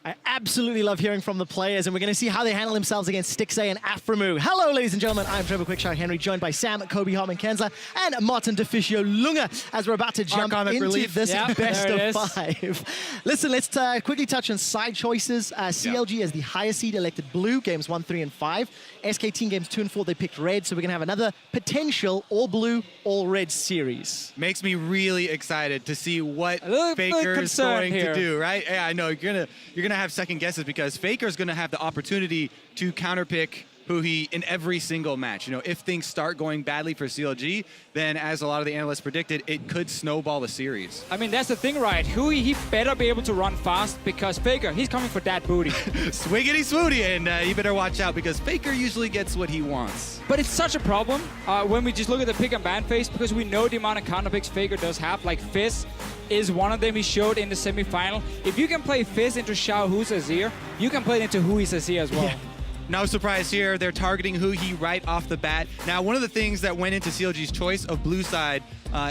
I absolutely love hearing from the players, and we're going to see how they handle themselves against Stixay and Aframu. Hello, ladies and gentlemen. I'm Trevor Quickshot Henry, joined by Sam, Kobe, Hartman, Kensler, and Martin DeFicio Lunga, as we're about to jump into this best of 5. Listen, let's quickly touch on side choices. CLG as the highest seed elected blue, games 1, 3, and 5. SK Team games 2 and 4, they picked red, so we're going to have another potential all blue, all red series. Makes me really excited to see what Faker's going to do, right? Yeah, I know you're gonna have second guesses because Faker's gonna have the opportunity to counterpick Huhi in every single match. You know, if things start going badly for CLG, then as a lot of the analysts predicted, it could snowball the series. I mean, that's the thing, right? Huhi, he better be able to run fast because Faker, he's coming for that booty. Swiggity swooty, and you better watch out because Faker usually gets what he wants. But it's such a problem when we just look at the pick and ban phase because we know the amount of counterpicks Faker does have, like Fizz is one of them he showed in the semi-final. If you can play Fizz into Xiao Hu's Azir, you can play it into Hui's Azir as well. Yeah. No surprise here, they're targeting Huhi right off the bat. Now, one of the things that went into CLG's choice of blue side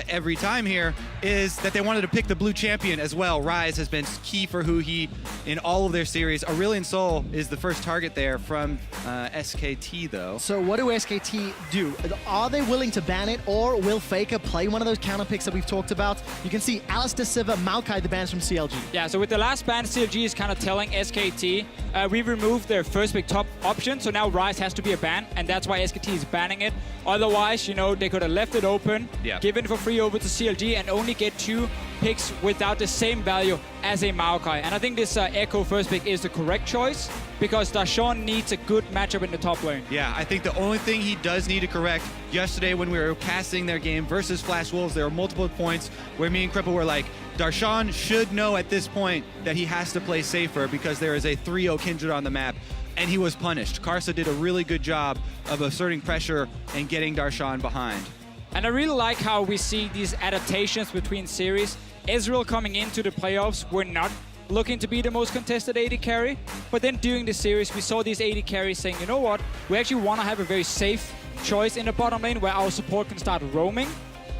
every time here is that they wanted to pick the blue champion as well. Rise has been key for Huhi in all of their series. Aurelion Sol is the first target there from SKT, though. So what do SKT do? Are they willing to ban it, or will Faker play one of those counter picks that we've talked about? You can see Alistair Siva, Maokai, the bans from CLG. Yeah, so with the last ban, CLG is kind of telling SKT, we removed their first pick top option, so now Rise has to be a ban, and that's why SKT is banning it. Otherwise, you know, they could have left it open, given it for free over to CLG, and only get 2 picks without the same value as a Maokai. And I think this Echo first pick is the correct choice because Darshan needs a good matchup in the top lane. Yeah, I think the only thing he does need to correct, yesterday when we were casting their game versus Flash Wolves, there were multiple points where me and Cripple were like, Darshan should know at this point that he has to play safer because there is a 3-0 Kindred on the map, and he was punished. Karsa did a really good job of asserting pressure and getting Darshan behind. And I really like how we see these adaptations between series. Israel coming into the playoffs, we're not looking to be the most contested AD carry, but then during the series we saw these AD carries saying, you know what, we actually want to have a very safe choice in the bottom lane where our support can start roaming.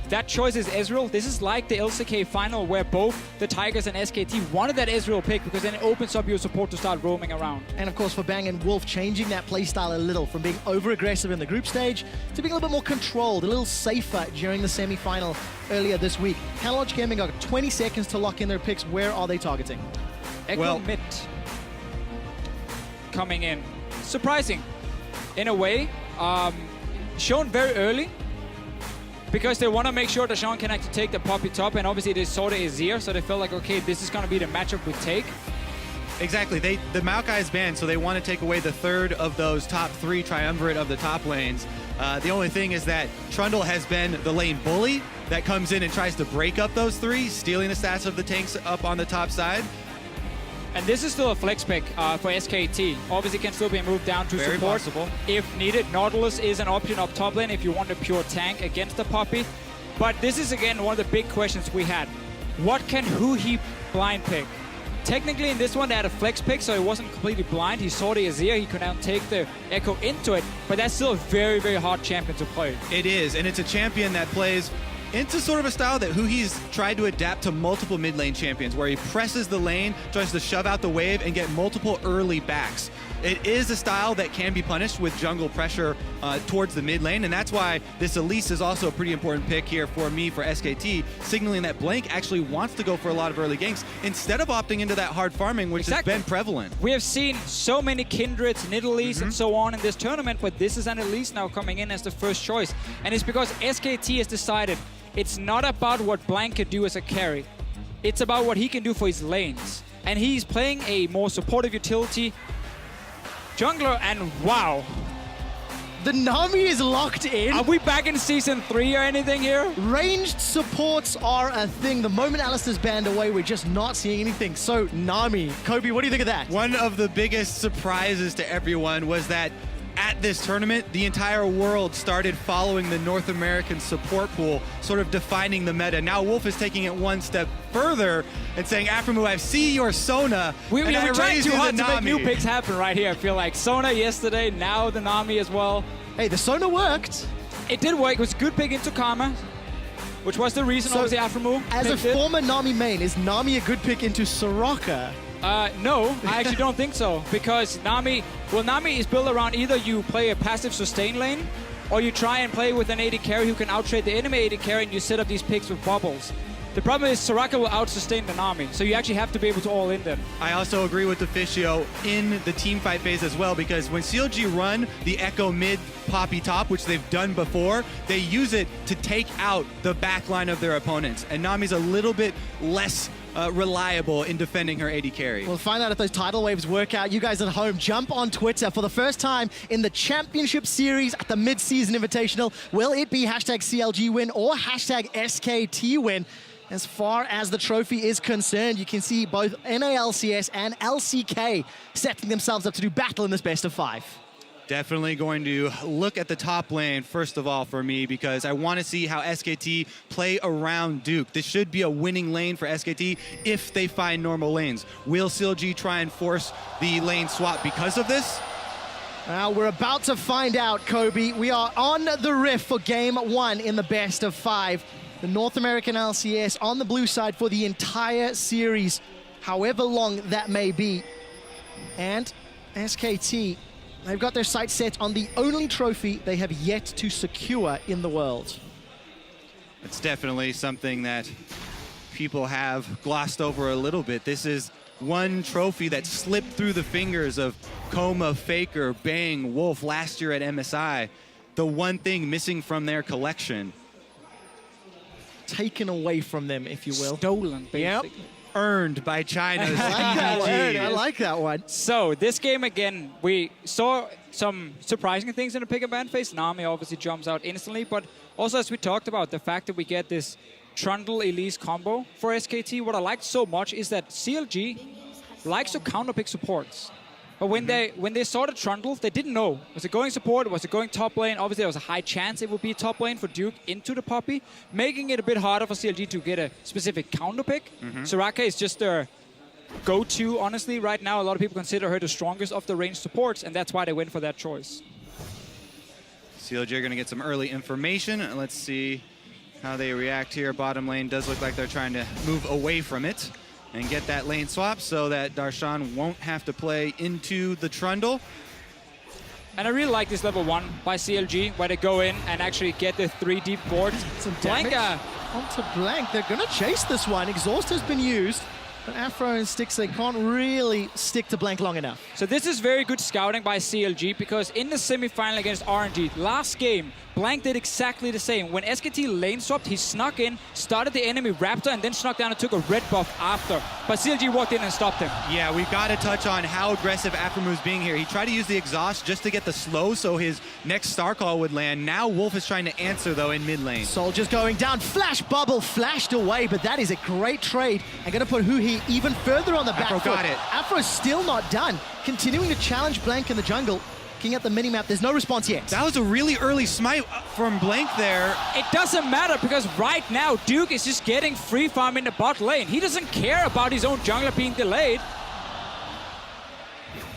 That choice is Israel. This is like the LCK final where both the Tigers and SKT wanted that Israel pick because then it opens up your support to start roaming around. And of course for Bang and Wolf, changing that playstyle a little from being over-aggressive in the group stage to being a little bit more controlled, a little safer during the semi-final earlier this week. CLG Gaming got 20 seconds to lock in their picks. Where are they targeting? Echo mid coming in. Surprising in a way. Shown very early, because they want to make sure that Sean can actually take the Poppy top, and obviously they saw the Azir, so they felt like, okay, this is going to be the matchup we take. Exactly. The Maokai is banned, so they want to take away the third of those top 3 triumvirate of the top lanes. The only thing is that Trundle has been the lane bully that comes in and tries to break up those 3, stealing the stats of the tanks up on the top side. And this is still a flex pick for SKT. Obviously can still be moved down to Very support possible. if needed. Nautilus is an option up top lane if you want a pure tank against the Poppy. But this is again one of the big questions we had. What can Huhi blind pick? Technically in this one they had a flex pick, so it wasn't completely blind. He saw the Azir, he could now take the Echo into it, but that's still a very, very hard champion to play. It is, and it's a champion that plays into sort of a style that Huhi's tried to adapt to multiple mid lane champions, where he presses the lane, tries to shove out the wave, and get multiple early backs. It is a style that can be punished with jungle pressure towards the mid lane, and that's why this Elise is also a pretty important pick here for me for SKT, signaling that Blank actually wants to go for a lot of early ganks instead of opting into that hard farming, which has been prevalent. We have seen so many Kindreds, Nidalee, and so on in this tournament, but this is an Elise now coming in as the first choice, and it's because SKT has decided it's not about what Blank can do as a carry. It's about what he can do for his lanes. And he's playing a more supportive utility jungler, and wow. The Nami is locked in. Are we back in Season 3 or anything here? Ranged supports are a thing. The moment Alistair's banned away, we're just not seeing anything. So, Nami, Kobe, what do you think of that? One of the biggest surprises to everyone was that at this tournament, the entire world started following the North American support pool, sort of defining the meta. Now Wolf is taking it one step further and saying, Aframu, I see your Sona, We're trying too hard to make Nami. new picks happen right here. I feel like Sona yesterday, now the Nami as well. Hey, the Sona worked. It did work. It was a good pick into Karma, which was the reason, So, obviously, Aframu As a picked it. former Nami main, is Nami a good pick into Soraka? No, I actually don't think so. Because Nami is built around either you play a passive sustain lane, or you try and play with an AD carry who can outtrade the enemy AD carry and you set up these picks with bubbles. The problem is Soraka will out-sustain the Nami, so you actually have to be able to all-in them. I also agree with Deficio in the team fight phase as well, because when CLG run the Echo mid Poppy top, which they've done before, they use it to take out the back line of their opponents. And Nami's a little bit less reliable in defending her AD carry. We'll find out if those tidal waves work out. You guys at home, jump on Twitter for the first time in the Championship Series at the Mid-Season Invitational. Will it be hashtag CLG win or hashtag SKT win? As far as the trophy is concerned, you can see both NALCS and LCK setting themselves up to do battle in this best of 5. Definitely going to look at the top lane, first of all, for me, because I want to see how SKT play around Duke. This should be a winning lane for SKT if they find normal lanes. Will CLG try and force the lane swap because of this? Now, we're about to find out, Kobe. We are on the riff for Game 1 in the best of 5. The North American LCS on the blue side for the entire series, however long that may be. And SKT, they've got their sights set on the only trophy they have yet to secure in the world. It's definitely something that people have glossed over a little bit. This is one trophy that slipped through the fingers of Coma, Faker, Bang, Wolf last year at MSI. The one thing missing from their collection. Taken away from them, if you will. Stolen, basically. Yep. Earned by China's I like that one. So this game again, we saw some surprising things in the pick and ban phase. Nami obviously jumps out instantly, but also as we talked about, the fact that we get this Trundle Elise combo for SKT, what I liked so much is that CLG likes to counterpick supports. But when they saw the Trundle, they didn't know. Was it going support? Was it going top lane? Obviously, there was a high chance it would be top lane for Duke into the Poppy, making it a bit harder for CLG to get a specific counter pick. Soraka is just their go-to, honestly, right now. A lot of people consider her the strongest of the ranged supports, and that's why they went for that choice. CLG are going to get some early information. Let's see how they react here. Bottom lane does look like they're trying to move away from it and get that lane swap so that Darshan won't have to play into the Trundle. And I really like this level 1 by CLG, where they go in and actually get the 3 deep boards. Some damage onto Blank. They're going to chase this one. Exhaust has been used, but Afro and Styx, they can't really stick to Blank long enough. So this is very good scouting by CLG, because in the semifinal against RNG, last game, Blank did exactly the same. When SKT lane swapped, he snuck in, started the enemy Raptor, and then snuck down and took a red buff after. But CLG walked in and stopped him. Yeah, we've got to touch on how aggressive Aframu's being here. He tried to use the exhaust just to get the slow so his next star call would land. Now Wolf is trying to answer, though, in mid lane. Soldiers going down. Flash bubble flashed away, but that is a great trade. And going to put Huhi even further on the back foot. Got it. Afro's still not done. Continuing to challenge Blank in the jungle. Looking at the minimap, there's no response yet. That was a really early smite from Blank there. It doesn't matter, because right now, Duke is just getting free farm in the bot lane. He doesn't care about his own jungler being delayed.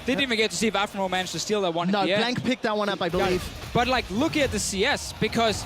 Didn't even get to see if Afro managed to steal that one. No, at the end. Blank picked that one up, I believe. But like, look at the CS, because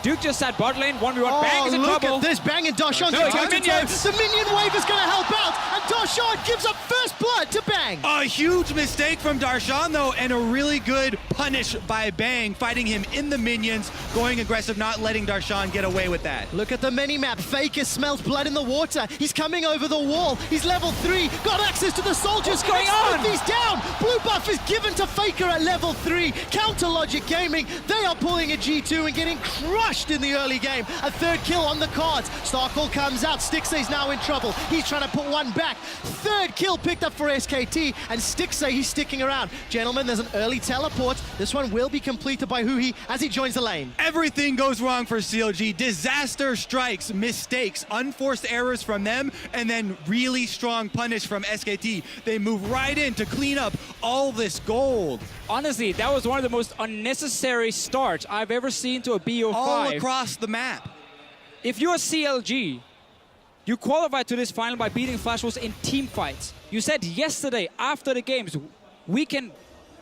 Duke just sat bot lane, 1v1, Bang is in look trouble. at this, Bang and Darshan. No, he got minions. The minion wave is going to help out, and Darshan gives up first blood to Bang. A huge mistake from Darshan, though, and a really good punish by Bang, fighting him in the minions, going aggressive, not letting Darshan get away with that. Look at the minimap. Faker smells blood in the water. He's coming over the wall. He's level 3, got access to the soldiers. What's going on? He's down. Blue buff is given to Faker at level 3. Counter Logic Gaming, they are pulling a G2 and getting crushed in the early game. A third kill on the cards. Starcall comes out. Stixay's now in trouble. He's trying to put one back. Third kill picked up for SKT, and Stixay, he's sticking around. Gentlemen, there's an early teleport. This one will be completed by Huhi as he joins the lane. Everything goes wrong for CLG. Disaster strikes, mistakes, unforced errors from them, and then really strong punish from SKT. They move right in to clean up all this gold. Honestly, that was one of the most unnecessary starts I've ever seen to a BO5. All across the map. If you're CLG, you qualified to this final by beating Flash Wolves in team fights. You said yesterday, after the games, we can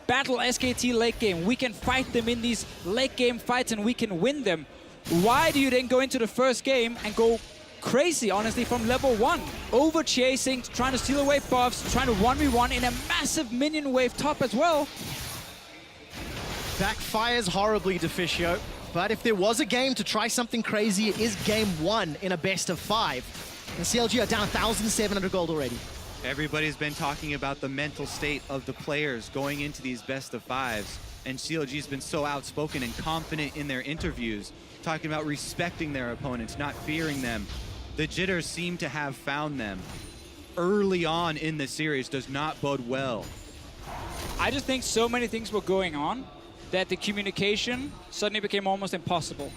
battle SKT late game. We can fight them in these late game fights and we can win them. Why do you then go into the first game and go crazy, honestly, from level 1. Over chasing, trying to steal away buffs, trying to 1v1 in a massive minion wave top as well. Backfires horribly, Deficio. But if there was a game to try something crazy, it is game 1 in a best of 5. And CLG are down 1,700 gold already. Everybody's been talking about the mental state of the players going into these best of 5s. And CLG's been so outspoken and confident in their interviews, talking about respecting their opponents, not fearing them. The jitters seem to have found them. Early on in the series does not bode well. I just think so many things were going on that the communication suddenly became almost impossible.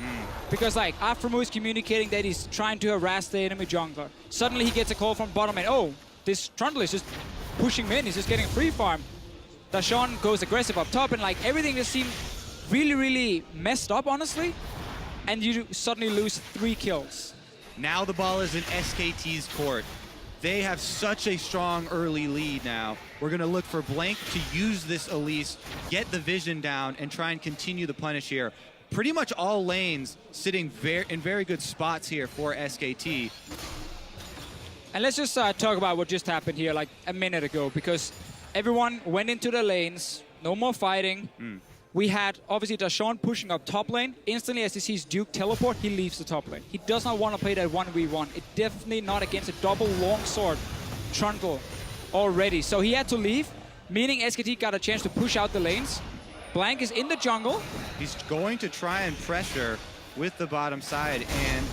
Because like, Aframu is communicating that he's trying to harass the enemy jungler. Suddenly he gets a call from bottom lane, oh, this Trundle is just pushing mid, he's just getting a free farm. Dashawn goes aggressive up top, and like everything just seemed really, really messed up, honestly. And you suddenly lose 3 kills. Now the ball is in SKT's court. They have such a strong early lead now. We're gonna look for Blank to use this Elise, get the vision down, and try and continue the punish here. Pretty much all lanes sitting in very good spots here for SKT. And let's just talk about what just happened here like a minute ago, because everyone went into the lanes, no more fighting. We had, obviously, Dashawn pushing up top lane. Instantly, as he sees Duke teleport, he leaves the top lane. He does not want to play that 1v1. It's definitely not against a double longsword Trundle already. So he had to leave, meaning SKT got a chance to push out the lanes. Blank is in the jungle. He's going to try and pressure with the bottom side and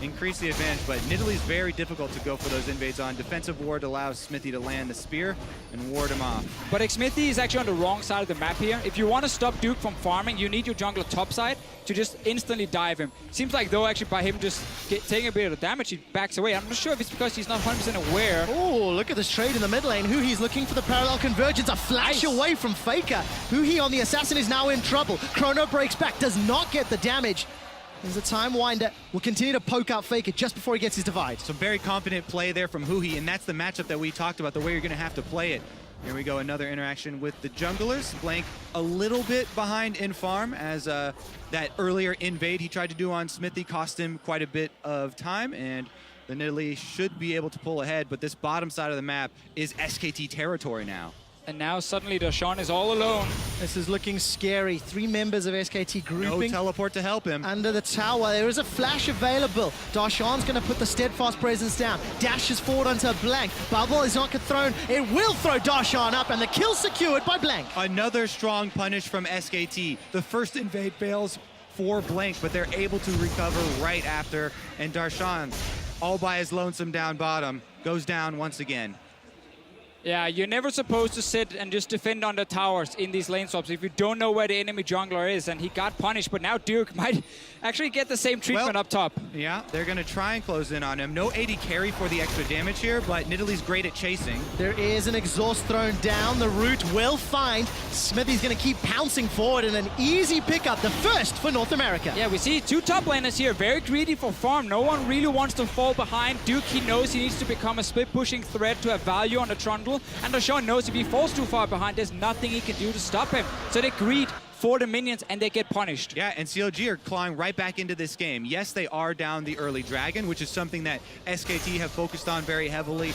increase the advantage, but Nidalee's very difficult to go for those invades on. Defensive ward allows Smithy to land the spear and ward him off. But Smithy is actually on the wrong side of the map here. If you want to stop Duke from farming, you need your jungler topside to just instantly dive him. Seems like though actually by him just taking a bit of damage, he backs away. I'm not sure if it's because he's not 100% aware. Oh, look at this trade in the mid lane. Huhi's looking for the parallel convergence. A flash away from Faker. Huhi on the assassin is now in trouble. Chrono breaks back, does not get the damage. There's a time winder. Will continue to poke out Faker just before he gets his divide. Some very confident play there from Huhi, and that's the matchup that we talked about, the way you're going to have to play it. Here we go, another interaction with the junglers. Blank a little bit behind in farm, as that earlier invade he tried to do on Smithy cost him quite a bit of time, and the Nidalee should be able to pull ahead, but this bottom side of the map is SKT territory now. And now suddenly Dashawn is all alone. This is looking scary. 3 members of SKT grouping. No teleport to help him. Under the tower, there is a flash available. Dashawn's going to put the steadfast presence down. Dashes forward onto Blank. Bubble is not thrown. It will throw Dashawn up, and the kill secured by Blank. Another strong punish from SKT. The first invade fails for Blank, but they're able to recover right after. And Dashawn, all by his lonesome down bottom, goes down once again. Yeah, you're never supposed to sit and just defend on the towers in these lane swaps if you don't know where the enemy jungler is, and he got punished, but now Duke might actually get the same treatment up top. Yeah, they're going to try and close in on him. No AD carry for the extra damage here, but Nidalee's great at chasing. There is an exhaust thrown down. The root will find. Smithy's going to keep pouncing forward in an easy pickup, the first for North America. Yeah, we see 2 top laners here, very greedy for farm. No one really wants to fall behind. Duke, he knows he needs to become a split-pushing threat to have value on the Trundle. And Dashawn knows if he falls too far behind, there's nothing he can do to stop him. So they greed for the minions and they get punished. Yeah, and CLG are clawing right back into this game. Yes, they are down the early dragon, which is something that SKT have focused on very heavily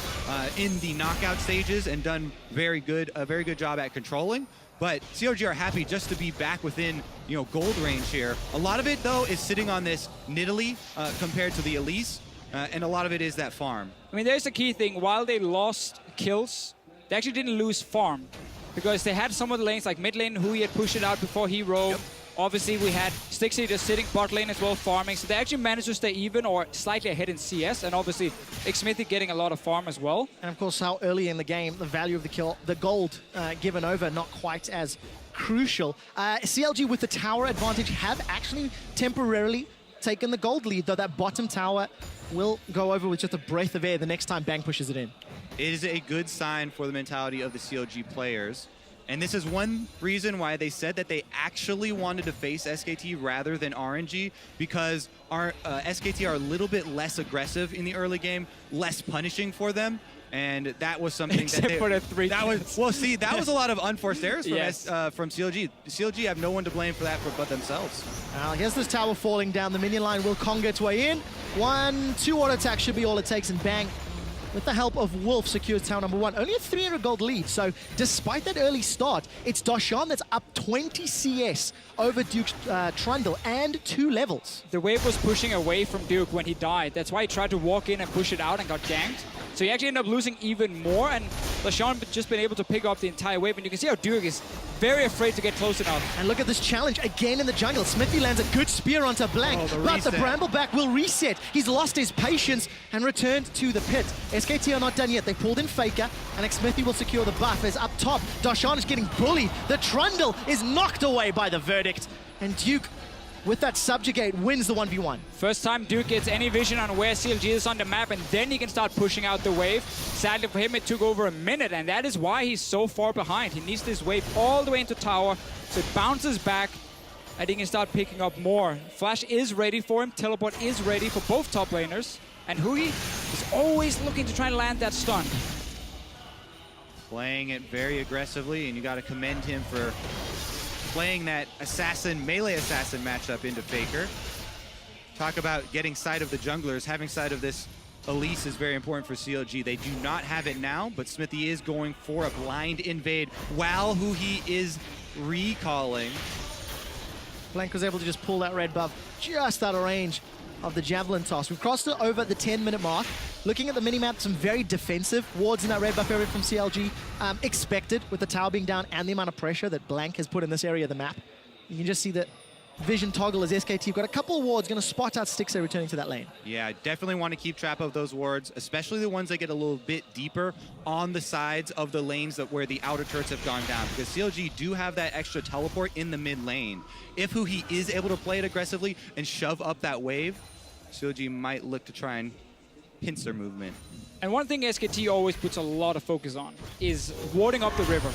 in the knockout stages and done a very good job at controlling. But CLG are happy just to be back within, gold range here. A lot of it, though, is sitting on this Nidalee compared to the Elise, and a lot of it is that farm. I mean, there's a key thing. While they lost kills, they actually didn't lose farm, because they had some of the lanes, like mid lane, who he had pushed it out before he roamed. Yep. Obviously, we had Stixie just sitting bot lane as well, farming. So they actually managed to stay even or slightly ahead in CS, and obviously Smithy getting a lot of farm as well. And of course, how early in the game, the value of the kill, the gold given over, not quite as crucial. CLG with the tower advantage have actually temporarily taken the gold lead, though that bottom tower will go over with just a breath of air the next time Bang pushes it in. It is a good sign for the mentality of the CLG players. And this is one reason why they said that they actually wanted to face SKT rather than RNG, because our SKT are a little bit less aggressive in the early game, less punishing for them. And that was something Except for the 3 kills. Well, see, that was a lot of unforced errors from, from CLG. CLG have no one to blame for that but themselves. Here's this tower falling down. The minion line will Conga its way in. 2 auto attacks should be all it takes, and bang, with the help of Wolf, secures tower number 1. Only a 300 gold lead, so despite that early start, it's Darshan that's up 20 CS over Duke's Trundle and 2 levels. The wave was pushing away from Duke when he died. That's why he tried to walk in and push it out and got ganked. So he actually ended up losing even more, and Darshan just been able to pick up the entire wave, and you can see how Duke is very afraid to get close enough. And look at this challenge again in the jungle. Smithy lands a good spear onto Blank, but the Brambleback will reset. He's lost his patience and returned to the pit. SKT are not done yet. They pulled in Faker, and Smithy will secure the buff as up top, Darshan is getting bullied. The Trundle is knocked away by the verdict, and Duke, with that subjugate, wins the 1v1. First time Duke gets any vision on where CLG is on the map, and then he can start pushing out the wave. Sadly for him, it took over a minute, and that is why he's so far behind. He needs this wave all the way into tower, so it bounces back, and he can start picking up more. Flash is ready for him, teleport is ready for both top laners, and Hui is always looking to try and land that stun. Playing it very aggressively, and you got to commend him for playing that assassin, melee assassin matchup into Faker. Talk about getting sight of the junglers. Having sight of this Elise is very important for CLG. They do not have it now, but Smithy is going for a blind invade while Hui is recalling. Blank was able to just pull that red buff just out of range of the javelin toss. We've crossed it over the 10-minute mark. Looking at the minimap, some very defensive wards in that red buff area from CLG. Expected with the tower being down and the amount of pressure that Blank has put in this area of the map. You can just see that vision toggle as SKT. You've got a couple of wards going to spot out Stixxay returning to that lane. Yeah, definitely want to keep track of those wards, especially the ones that get a little bit deeper on the sides of the lanes where the outer turrets have gone down, because CLG do have that extra teleport in the mid lane. If Hui is able to play it aggressively and shove up that wave, CLG might look to try and pincer movement. And one thing SKT always puts a lot of focus on is warding up the river.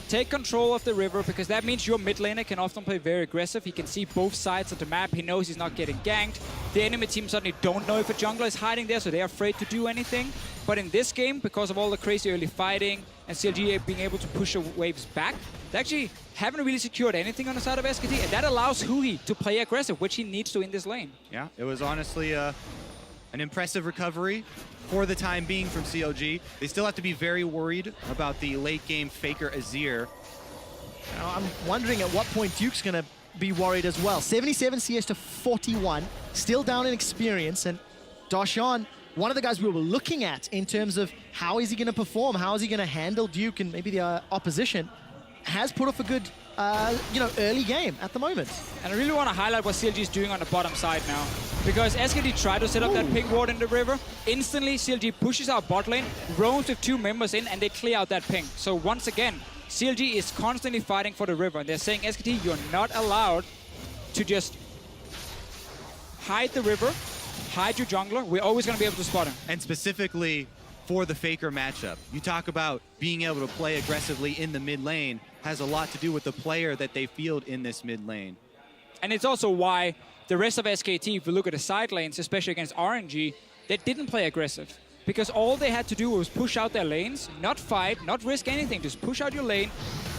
Take control of the river, because that means your mid laner can often play very aggressive. He can see both sides of the map. He knows he's not getting ganked. The enemy team suddenly don't know if a jungler is hiding there, so they're afraid to do anything. But in this game, because of all the crazy early fighting and CLG being able to push the waves back, they actually haven't really secured anything on the side of SKT, and that allows Hui to play aggressive, which he needs to in this lane. Yeah, it was honestly an impressive recovery for the time being from CLG. They still have to be very worried about the late game Faker Azir. Now, I'm wondering at what point Duke's going to be worried as well. 77 CS to 41, still down in experience, and Darshan, one of the guys we were looking at in terms of how is he going to perform, how is he going to handle Duke and maybe the opposition, has put off a good early game at the moment. And I really want to highlight what CLG is doing on the bottom side now. Because SKT tried to set up that ping ward in the river. Instantly, CLG pushes out bot lane, roams with 2 members in, and they clear out that ping. So once again, CLG is constantly fighting for the river. And they're saying, SKT, you're not allowed to just hide the river, hide your jungler. We're always going to be able to spot him. And specifically for the Faker matchup, you talk about being able to play aggressively in the mid lane has a lot to do with the player that they field in this mid lane. And it's also why the rest of SKT, if you look at the side lanes, especially against RNG, they didn't play aggressive. Because all they had to do was push out their lanes, not fight, not risk anything, just push out your lane,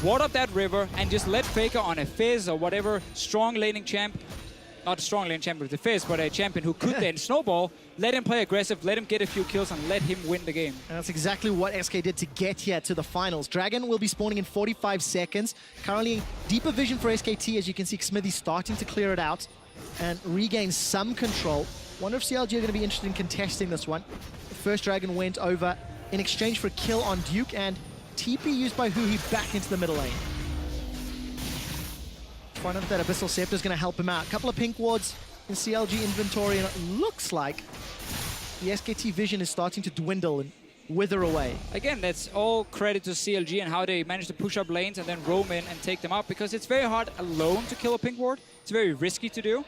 ward up that river, and just let Faker on a Fizz or whatever strong laning champ, not a strong lane champion with the Fizz, but a champion who could then snowball, let him play aggressive, let him get a few kills, and let him win the game. And that's exactly what SK did to get here to the finals. Dragon will be spawning in 45 seconds. Currently, deeper vision for SKT, as you can see Smithy starting to clear it out and regain some control. Wonder if CLG are going to be interested in contesting this one. The first Dragon went over in exchange for a kill on Duke, and TP used by Hui back into the middle lane. Find out if that Abyssal Scepter is going to help him out. A couple of pink wards in CLG inventory, and it looks like the SKT vision is starting to dwindle and wither away. Again, that's all credit to CLG and how they managed to push up lanes and then roam in and take them up, because it's very hard alone to kill a pink ward. It's very risky to do.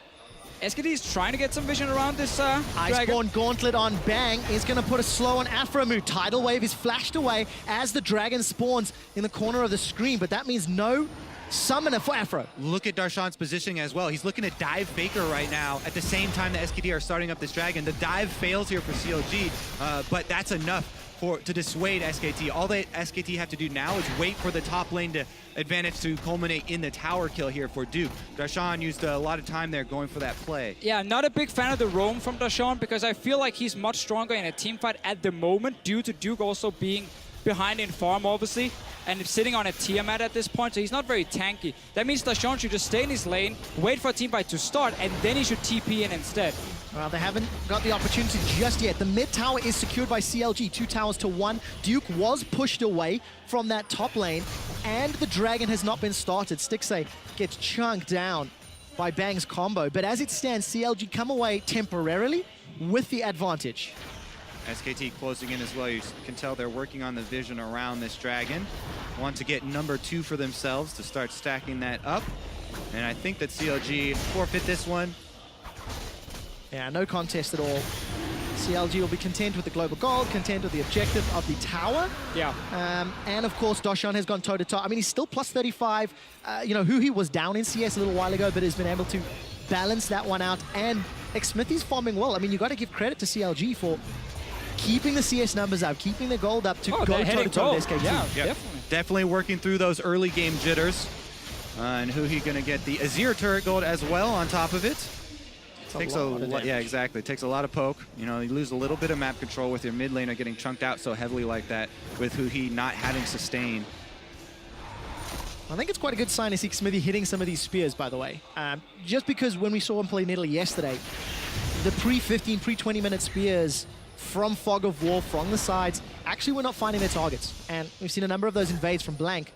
SKT is trying to get some vision around this Dragon. Iceborne Gauntlet on Bang is going to put a slow on Aframu. Tidal Wave is flashed away as the Dragon spawns in the corner of the screen, but that means no summoner for Afro. Look at Darshan's positioning as well. He's looking to dive Faker right now at the same time that SKT are starting up this Dragon. The dive fails here for CLG, but that's enough to dissuade SKT. All that SKT have to do now is wait for the top lane advantage to culminate in the tower kill here for Duke. Darshan used a lot of time there going for that play. Yeah, I'm not a big fan of the roam from Darshan because I feel like he's much stronger in a team fight at the moment due to Duke also being behind in farm, obviously, and sitting on a Tiamat at this point, so he's not very tanky. That means Darshan should just stay in his lane, wait for a team fight to start, and then he should TP in instead. Well, they haven't got the opportunity just yet. The mid tower is secured by CLG, 2 towers to 1. Duke was pushed away from that top lane, and the Dragon has not been started. Stixay gets chunked down by Bang's combo, but as it stands, CLG come away temporarily with the advantage. SKT closing in as well. You can tell they're working on the vision around this Dragon. Want to get number 2 for themselves to start stacking that up. And I think that CLG forfeit this one. Yeah, no contest at all. CLG will be content with the global gold, content with the objective of the tower. Yeah. And of course, Darshan has gone toe-to-toe. I mean, he's still plus 35. You know, he was down in CS a little while ago, but has been able to balance that one out. And Smithy's farming well. I mean, you got to give credit to CLG for keeping the CS numbers up, keeping the gold up to go toe-to-toe with SKT. Yeah, yep. Definitely working through those early game jitters. And who he gonna get the Azir turret gold as well on top of it. Takes a lot, yeah, exactly. It takes a lot of poke. You know, you lose a little bit of map control with your mid laner getting chunked out so heavily like that, with who he not having sustain. I think it's quite a good sign to see Smithy hitting some of these spears, by the way. Just because when we saw him play in Italy yesterday, the pre-15, pre-20-minute spears from Fog of War, from the sides, actually were not finding their targets. And we've seen a number of those invades from Blank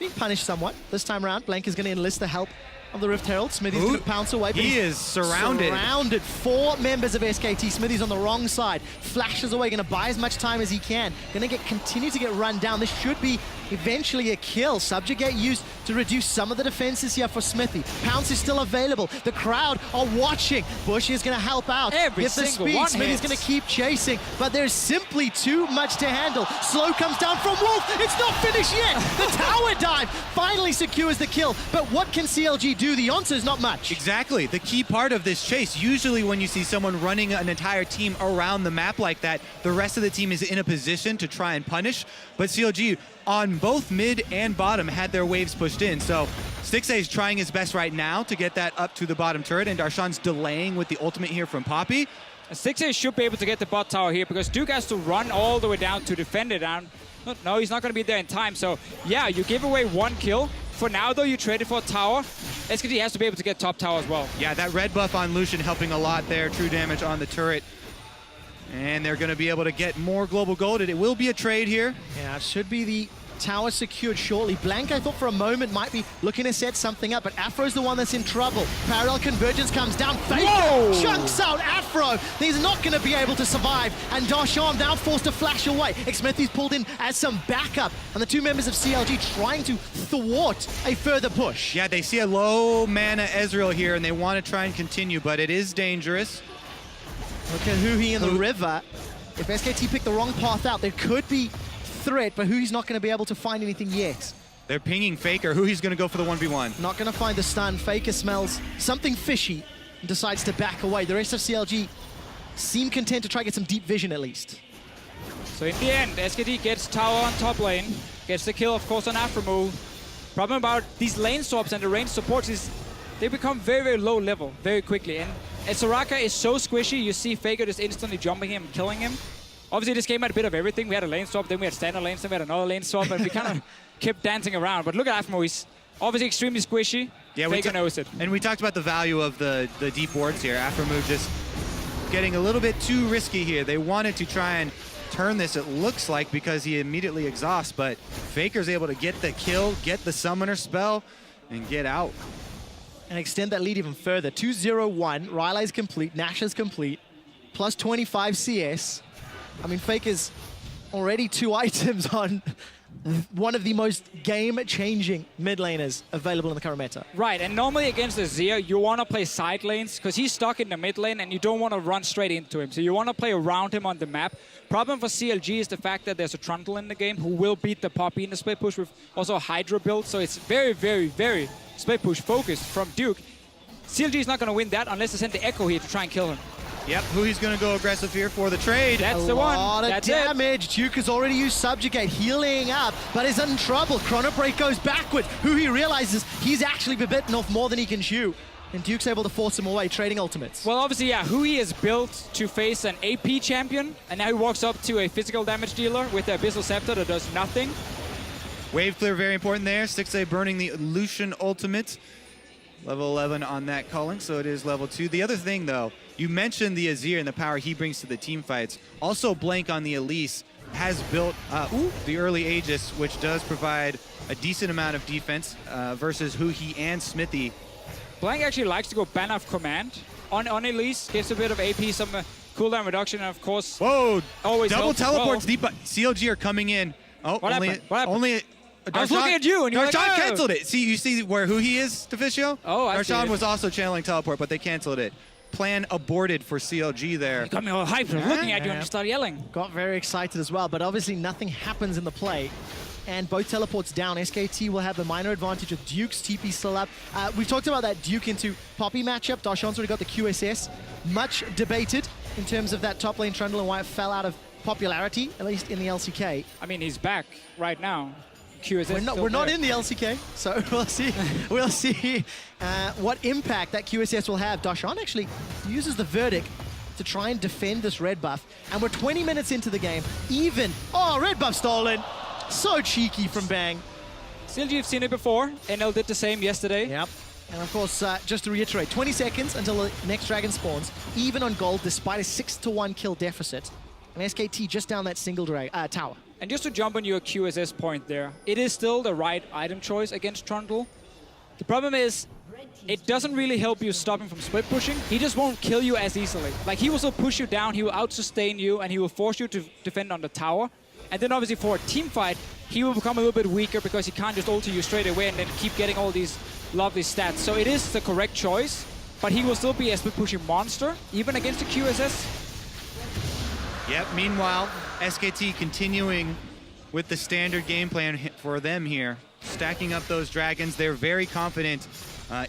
being punished somewhat. This time around, Blank is going to enlist the help of the Rift Herald. Smithy's going to pounce away. He is surrounded. Surrounded. 4 members of SKT. Smithy's on the wrong side. Flashes away, going to buy as much time as he can. Going to continue to get run down. This should be eventually a kill. Subjugate used to reduce some of the defenses here for Smithy. Pounce is still available. The crowd are watching. Bush is going to help out. Every Get the single speed. one Smithy's hits. going to keep chasing, but there's simply too much to handle. Slow comes down from Wolf. It's not finished yet. The tower dive finally secures the kill, but what can CLG do? The answer is not much. Exactly. The key part of this chase, usually when you see someone running an entire team around the map like that, the rest of the team is in a position to try and punish, but CLG on both mid and bottom had their waves pushed in. So Stixay is trying his best right now to get that up to the bottom turret, and Darshan's delaying with the ultimate here from Poppy. Stixay should be able to get the bot tower here because Duke has to run all the way down to defend it down. No, he's not going to be there in time. So yeah, you give away 1 kill. For now, though, you traded for a tower. SKT has to be able to get top tower as well. Yeah, that red buff on Lucian helping a lot there. True damage on the turret. And they're going to be able to get more global gold. It will be a trade here. Yeah, it should be the tower secured shortly. Blank, I thought for a moment, might be looking to set something up, but Afro's the one that's in trouble. Parallel convergence comes down. Faker chunks out Afro. He's not going to be able to survive, and Darshan now forced to flash away. Smithy's pulled in as some backup, and the 2 members of CLG trying to thwart a further push. Yeah, they see a low mana Ezreal here, and they want to try and continue, but it is dangerous. Look at Huhi in the river. If SKT pick the wrong path out, there could be threat, but Huhi's not going to be able to find anything yet. They're pinging Faker. Huhi's going to go for the 1v1. Not going to find the stun. Faker smells something fishy and decides to back away. The rest of CLG seem content to try to get some deep vision at least. So in the end, SKT gets tower on top lane, gets the kill, of course, on Afremo. Problem about these lane swaps and the range supports is they become very, very low level very quickly. And Soraka is so squishy, you see Faker just instantly jumping him, killing him. Obviously, this game had a bit of everything. We had a lane swap, then we had standard lanes, then we had another lane swap, and we kind of kept dancing around. But look at Afremo, he's obviously extremely squishy. Yeah, Faker knows it. And we talked about the value of the deep wards here. Afremo just getting a little bit too risky here. They wanted to try and turn this, it looks like, because he immediately exhausts, but Faker's able to get the kill, get the summoner spell, and get out. And extend that lead even further. 2-0-1, Riley's complete, Nash is complete, plus 25 CS. I mean, Faker's already 2 items on one of the most game-changing mid laners available in the current meta. Right, and normally against Azir, you want to play side lanes because he's stuck in the mid lane and you don't want to run straight into him. So you want to play around him on the map. Problem for CLG is the fact that there's a Trundle in the game who will beat the Poppy in the split push with also a Hydra build. So it's very, very, very split push focused from Duke. CLG is not going to win that unless they send the Echo here to try and kill him. Yep, who he's going to go aggressive here for the trade. That's the one. A lot of damage. Duke has already used Subjugate, healing up, but is in trouble. Chrono Break goes backwards. Who he realizes he's actually bitten off more than he can chew. And Duke's able to force him away, trading ultimates. Well, obviously, yeah, Hui is built to face an AP champion, and now he walks up to a physical damage dealer with the Abyssal Scepter that does nothing. Wave clear, very important there. 6A burning the Lucian ultimate. Level 11 on that calling, so it is level 2. The other thing, though, you mentioned the Azir and the power he brings to the team fights. Also, Blank on the Elise has built up the early Aegis, which does provide a decent amount of defense versus Huhi and Smithy. Blank actually likes to go ban off command on Elise, gives a bit of AP, some cooldown reduction, and of course... Whoa! Always double teleports well. deep. CLG are coming in. Oh, What happened? Only I was looking at you, and you were like, Darshan oh. canceled it. See, you see where Huhi is, Deficio? Oh, I see Darshan it. was also channeling teleport, but they canceled it. Plan aborted for CLG there. You got me all hyped. I'm looking at you and just start yelling. Got very excited as well, but obviously nothing happens in the play. And both teleports down. SKT will have the minor advantage with Duke's TP still up. We've talked about that Duke into Poppy matchup. Darshan's already got the QSS. Much debated in terms of that top lane Trundle and why it fell out of popularity, at least in the LCK. I mean, he's back right now. QSS We're not in the LCK, so we'll see. We'll see what impact that QSS will have. Darshan actually uses the Verdict to try and defend this red buff. And we're 20 minutes into the game. Red buff stolen. So cheeky from Bang. CLG have seen it before. NL did the same yesterday. Yep. And of course, just to reiterate, 20 seconds until the next dragon spawns, even on gold, despite a 6-1 kill deficit. And SKT just down that single tower. And just to jump on your QSS point there, it is still the right item choice against Trundle. The problem is, it doesn't really help you stop him from split pushing. He just won't kill you as easily. Like, he will still push you down, he will out-sustain you, and he will force you to defend on the tower. And then obviously for a team fight, he will become a little bit weaker because he can't just ulti you straight away and then keep getting all these lovely stats. So it is the correct choice, but he will still be a split pushing monster, even against the QSS. Yep, meanwhile, SKT continuing with the standard game plan for them here. Stacking up those dragons, they're very confident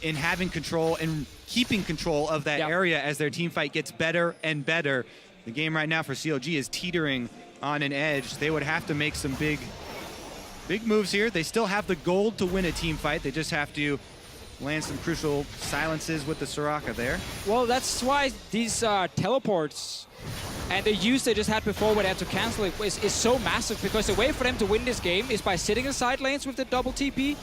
in having control and keeping control of that area as their team fight gets better and better. The game right now for CLG is teetering on an edge. They would have to make some big moves here. They still have the gold to win a team fight. They just have to land some crucial silences with the Soraka there. Well, that's why these teleports and the use they just had before where they had to cancel it is so massive, because the way for them to win this game is by sitting in side lanes with the double TP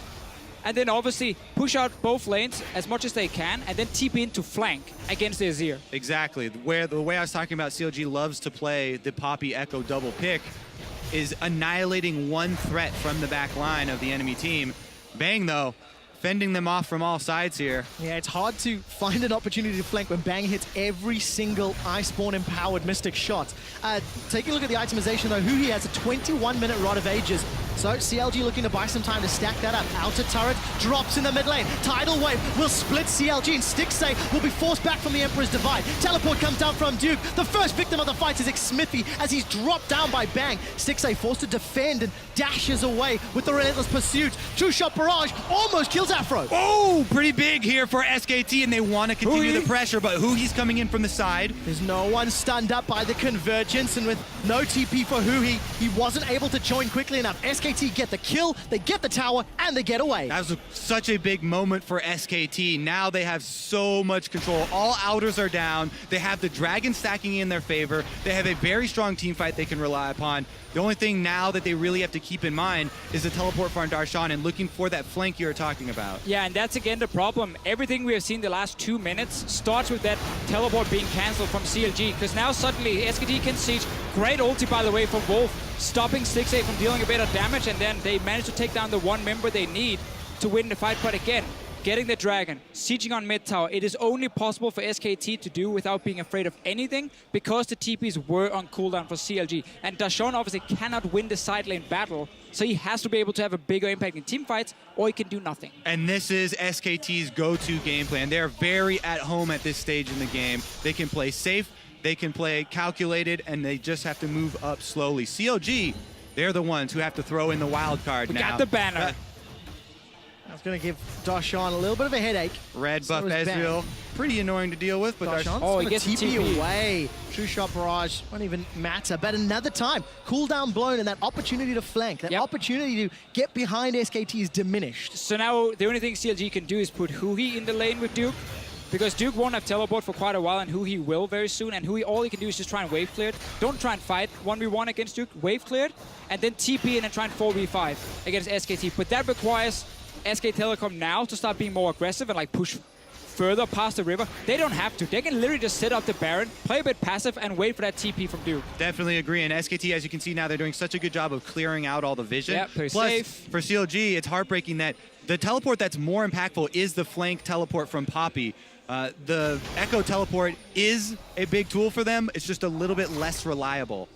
and then obviously push out both lanes as much as they can and then TP into flank against the Azir. Exactly. The way I was talking about, CLG loves to play the Poppy Echo double pick, is annihilating one threat from the back line of the enemy team. Bang, though, fending them off from all sides here. Yeah, it's hard to find an opportunity to flank when Bang hits every single Iceborne empowered Mystic shot. Taking a look at the itemization though, Huhi has a 21-minute Rod of Ages. So CLG looking to buy some time to stack that up. Outer turret drops in the mid lane. Tidal Wave will split CLG and Stixay will be forced back from the Emperor's Divide. Teleport comes down from Duke. The first victim of the fight is Smithy as he's dropped down by Bang. Stixay forced to defend and dashes away with the relentless pursuit. Two-shot barrage almost kills Afro. Oh, pretty big here for SKT, and they want to continue the pressure, but Huhi's coming in from the side. There's no one stunned up by the convergence, and with no TP for Huhi, he wasn't able to join quickly enough. SKT get the kill, they get the tower, and they get away. That was such a big moment for SKT. Now they have so much control. All outers are down. They have the dragon stacking in their favor. They have a very strong team fight they can rely upon. The only thing now that they really have to keep in mind is the teleport from Darshan and looking for that flank you're talking about. Yeah, and that's again the problem. Everything we have seen the last 2 minutes starts with that teleport being cancelled from CLG, because now suddenly SKT can siege. Great ulti, by the way, from Wolf, stopping Stixay from dealing a bit of damage, and then they manage to take down the one member they need to win the fight. But again, getting the dragon, sieging on mid tower, it is only possible for SKT to do without being afraid of anything, because the TPs were on cooldown for CLG. And Darshan obviously cannot win the side lane battle, so he has to be able to have a bigger impact in team fights, or he can do nothing. And this is SKT's go-to game plan. They're very at home at this stage in the game. They can play safe, they can play calculated, and they just have to move up slowly. CLG, they're the ones who have to throw in the wild card now. We got the banner. That's going to give Darshan a little bit of a headache. Red So buff is Bang. Ezreal. Pretty annoying to deal with, but Darshan's Oh, he going gets to the TP TP. away. True shot barrage won't even matter. But another time, cooldown blown and that opportunity to flank, that Yep. opportunity to get behind SKT is diminished. So now the only thing CLG can do is put Huhi in the lane with Duke, because Duke won't have teleport for quite a while, and Huhi will very soon. And Huhi, all he can do is just try and wave clear it. Don't try and fight 1v1 against Duke. Wave clear it, and then TP in and try and 4v5 against SKT. But that requires SK Telecom now to start being more aggressive and like push further past the river. They don't have to. They can literally just set up the Baron, play a bit passive, and wait for that TP from Duke. definitely agree. And SKT, as you can see now, they're doing such a good job of clearing out all the vision. Yeah, play Plus, safe. for CLG, it's heartbreaking that the teleport that's more impactful is the flank teleport from Poppy. The Echo teleport is a big tool for them. It's just a little bit less reliable.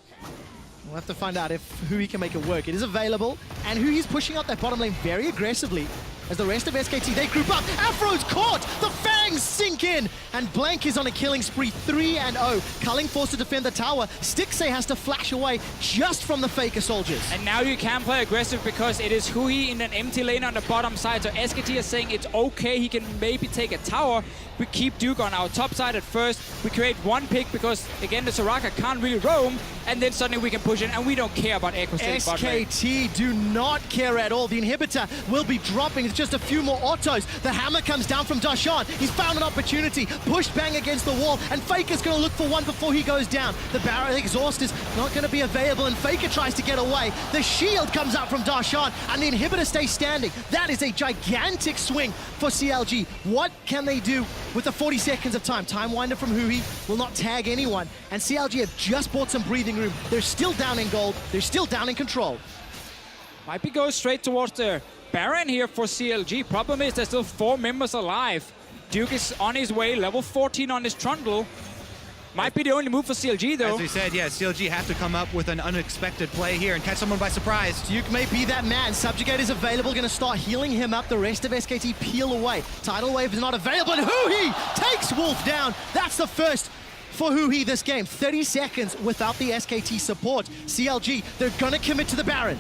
We'll have to find out if Huhi can make it work. It is available, and Huhi's pushing out that bottom lane very aggressively. As the rest of SKT, they group up. Afro's caught! The Fangs sink in! And Blank is on a killing spree, 3-0. Culling forced to defend the tower. Stixay has to flash away just from the Faker soldiers. And now you can play aggressive because it is Huhi in an empty lane on the bottom side. So SKT is saying it's okay, he can maybe take a tower. We keep Duke on our top side at first. We create one pick because, again, the Soraka can't really roam. And then suddenly we can push in, and we don't care about Echo staying bot lane. SKT do not care at all. The inhibitor will be dropping. It's just a few more autos. The hammer comes down from Darshan. He's found an opportunity. Pushed Bang against the wall, and Faker's going to look for one before he goes down. The Barrel Exhaust is not going to be available, and Faker tries to get away. The shield comes out from Darshan, and the inhibitor stays standing. That is a gigantic swing for CLG. What can they do with the 40 seconds of time? Time Winder from Huhi will not tag anyone, and CLG have just bought some breathing room. They're still down in gold. They're still down in control. Might be going straight towards the Baron here for CLG. Problem is there's still 4 members alive. Duke is on his way, level 14 on his trundle. Might be the only move for CLG though. As we said, yeah, CLG have to come up with an unexpected play here and catch someone by surprise. Duke may be that man. Subjugate is available, going to start healing him up. The rest of SKT peel away. Tidal Wave is not available, and Huhi takes Wolf down. That's the first for Huhi this game. 30 seconds without the SKT support. CLG, they're going to commit to the Baron.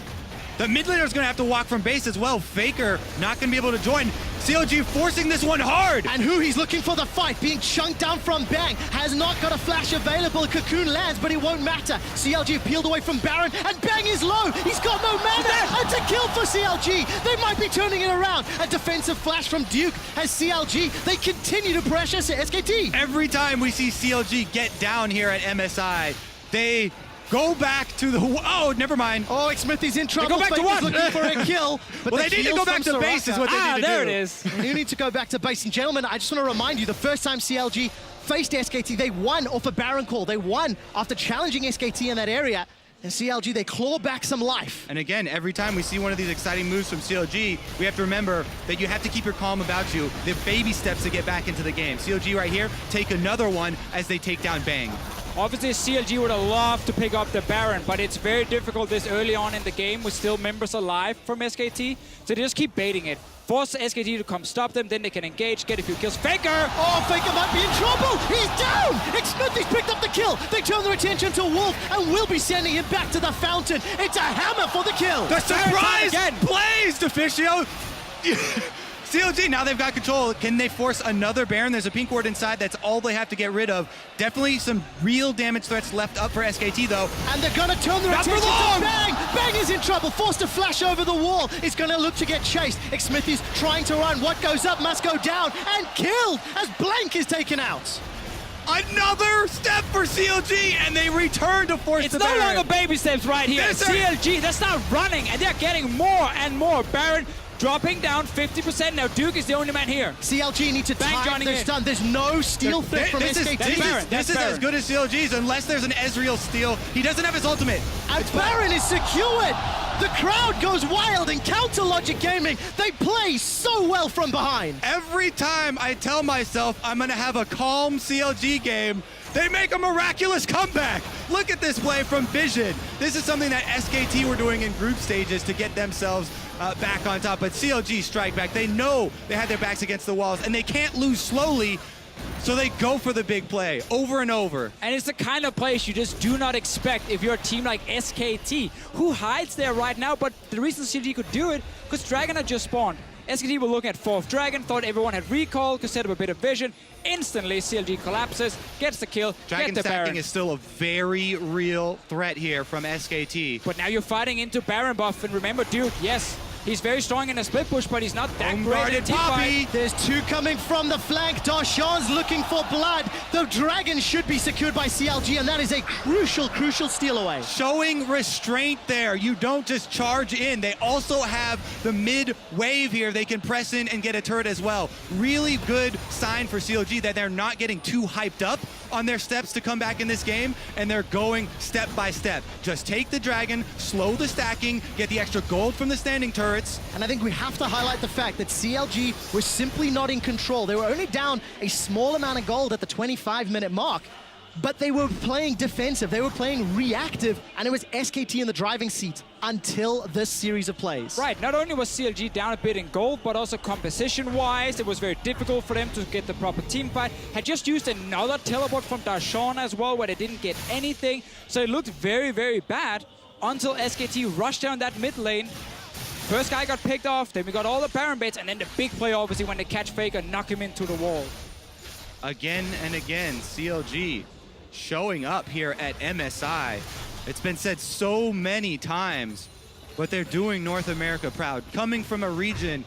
The mid laner is going to have to walk from base as well. Faker not going to be able to join. CLG forcing this one hard. And Huhi's looking for the fight, being chunked down from Bang. Has not got a flash available. Cocoon lands, but it won't matter. CLG peeled away from Baron, and Bang is low. He's got no mana. And to kill for CLG. They might be turning it around. A defensive flash from Duke as CLG, they continue to pressure SKT. Every time we see CLG get down here at MSI, they go back to the... Oh, never mind. Oh, Smithy's in trouble. Go back to Faker's what? looking for a kill. But Well, they need to go back to base is what they need to there do. it is. You need to go back to base. And gentlemen, I just want to remind you, the first time CLG faced SKT, they won off a Baron call. They won after challenging SKT in that area. And CLG, they claw back some life. And again, every time we see one of these exciting moves from CLG, we have to remember that you have to keep your calm about you. The baby steps to get back into the game. CLG right here, take another one as they take down Bang. Obviously, CLG would have loved to pick up the Baron, but it's very difficult this early on in the game with still members alive from SKT. So they just keep baiting it. Force SKT to come stop them, then they can engage, get a few kills. Faker! Oh, Faker might be in trouble. He's down. Smithy's picked up the kill. They turn their attention to Wolf, and we'll be sending him back to the fountain. It's a hammer for the kill. The surprise again. plays, Deficio! CLG, now they've got control. Can they force another Baron? There's a pink ward inside. That's all they have to get rid of. Definitely some real damage threats left up for SKT, though. And they're going to turn their Not for attention long. to Bang. Bang is in trouble, forced to flash over the wall. He's going to look to get chased. Smithy's trying to run. What goes up must go down, and killed as Blank is taken out. Another step for CLG, and they return to force It's the no Baron. longer baby steps right here. Yes, sir. CLG, they start running, and they're getting more and more. Baron dropping down 50%. Now Duke is the only man here. CLG need to Bang time joining their in. stun. There's no steal threat from SKT. Baron. This is as good as CLG's unless there's an Ezreal steal. He doesn't have his ultimate. And Baron is secured. The crowd goes wild in Counter Logic Gaming. They play so well from behind. Every time I tell myself I'm going to have a calm CLG game, they make a miraculous comeback. Look at this play from Vision. This is something that SKT were doing in group stages to get themselves back on top. But CLG strike back. They know they had their backs against the walls, and they can't lose slowly, so they go for the big play over and over. And it's the kind of place you just do not expect if you're a team like SKT, who hides there right now. But the reason CLG could do it, because Dragon had just spawned. SKT were looking at 4th Dragon, thought everyone had recall, could set up a bit of vision. Instantly, CLG collapses, gets the kill, Dragon get the stacking Baron. is still a very real threat here from SKT. But now you're fighting into Baron buff, and remember, Duke, yes, he's very strong in a split push, but he's not that great in Poppy. There's two coming from the flank. Darshan's looking for blood. The Dragon should be secured by CLG, and that is a crucial, crucial steal away. Showing restraint there. You don't just charge in. They also have the mid wave here. They can press in and get a turret as well. Really good sign for CLG that they're not getting too hyped up on their steps to come back in this game, and they're going step by step. Just take the Dragon, slow the stacking, get the extra gold from the standing turret. And I think we have to highlight the fact that CLG were simply not in control. They were only down a small amount of gold at the 25-minute mark, but they were playing defensive, they were playing reactive, and it was SKT in the driving seat until this series of plays. Right, not only was CLG down a bit in gold, but also composition-wise, it was very difficult for them to get the proper team fight. Had just used another teleport from Darshan as well, where they didn't get anything. So it looked very, very bad until SKT rushed down that mid lane. First guy got picked off, then we got all the Baron baits, and then the big play, obviously, when they catch Faker, knock him into the wall. Again and again, CLG showing up here at MSI. It's been said so many times, but they're doing North America proud. Coming from a region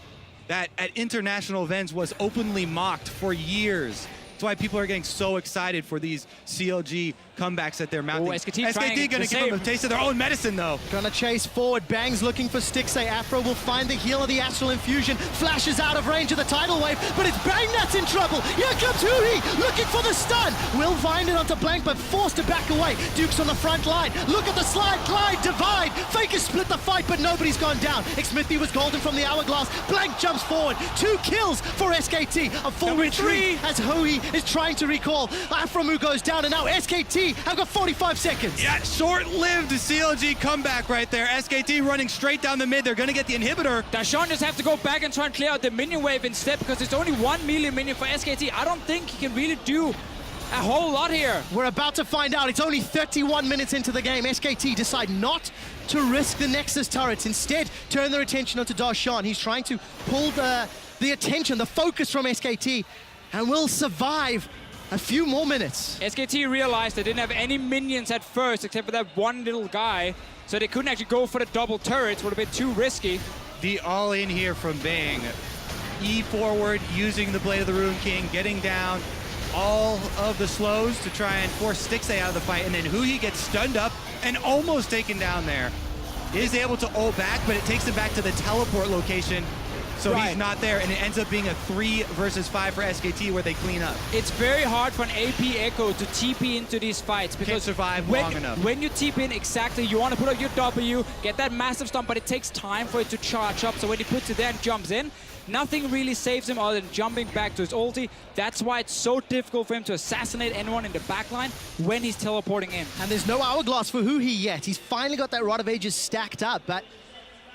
that at international events was openly mocked for years. That's why people are getting so excited for these CLG comebacks that they're mounting. SKT gonna give them a taste of their own medicine, though. Gonna chase forward. Bang's looking for Stixay. Afro will find the heal of the Astral Infusion. Flashes out of range of the tidal wave, but it's Bang that's in trouble. Here comes Hui, looking for the stun. Will find it onto Blank, but forced to back away. Duke's on the front line. Look at the slide, glide, divide. Faker split the fight, but nobody's gone down. Xmithy was golden from the hourglass. Blank jumps forward. 2 kills for SKT. A full retreat as Hui is trying to recall. Afromu goes down, and now SKT have got 45 seconds. Yeah, short-lived CLG comeback right there. SKT running straight down the mid. They're going to get the inhibitor. Darshan just have to go back and try and clear out the minion wave instead, because it's only 1 million minion for SKT. I don't think he can really do a whole lot here. We're about to find out. It's only 31 minutes into the game. SKT decide not to risk the Nexus turrets. Instead, turn their attention onto Darshan. He's trying to pull the attention, the focus from SKT, and will survive a few more minutes. SKT realized they didn't have any minions at first, except for that one little guy, so they couldn't actually go for the double turrets. Would have been too risky. The all-in here from Bang. E forward, using the Blade of the Rune King, getting down all of the slows to try and force Stixay out of the fight, and then Hui gets stunned up and almost taken down there. Is able to ult back, but it takes him back to the teleport location. So he's not there, and it ends up being a 3 versus 5 for SKT where they clean up. It's very hard for an AP Echo to TP into these fights because can't survive long enough. When you TP in, exactly, you want to put up your W, get that massive stun, but it takes time for it to charge up. So when he puts it there and jumps in, nothing really saves him other than jumping back to his ulti. That's why it's so difficult for him to assassinate anyone in the backline when he's teleporting in. And there's no hourglass for Hui yet. He's finally got that Rod of Ages stacked up, but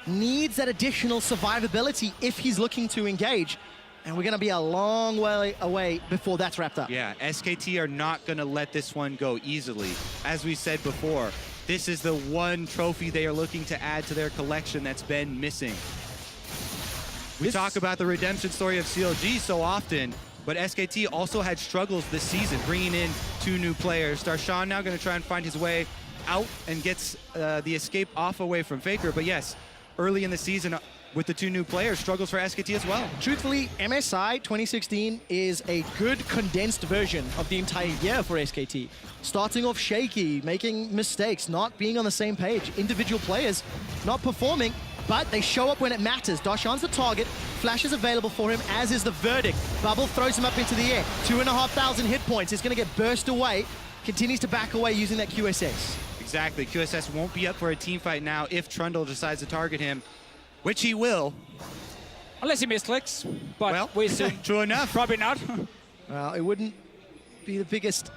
needs that additional survivability if he's looking to engage. And we're going to be a long way away before that's wrapped up. Yeah, SKT are not going to let this one go easily. As we said before, this is the one trophy they are looking to add to their collection that's been missing. We talk about the redemption story of CLG so often, but SKT also had struggles this season, bringing in 2 new players. Darshan now going to try and find his way out and gets the escape off away from Faker. But yes, early in the season with the 2 new players, struggles for SKT as well. Truthfully, MSI 2016 is a good condensed version of the entire year for SKT. Starting off shaky, making mistakes, not being on the same page, individual players not performing, but they show up when it matters. Darshan's the target, Flash is available for him, as is the verdict. Bubble throws him up into the air. 2,500 hit points. He's going to get burst away, continues to back away using that QSS. Exactly, QSS won't be up for a team fight now if Trundle decides to target him, which he will. Unless he misclicks, but well, we assume true enough. Probably not. Well, it wouldn't be the biggest.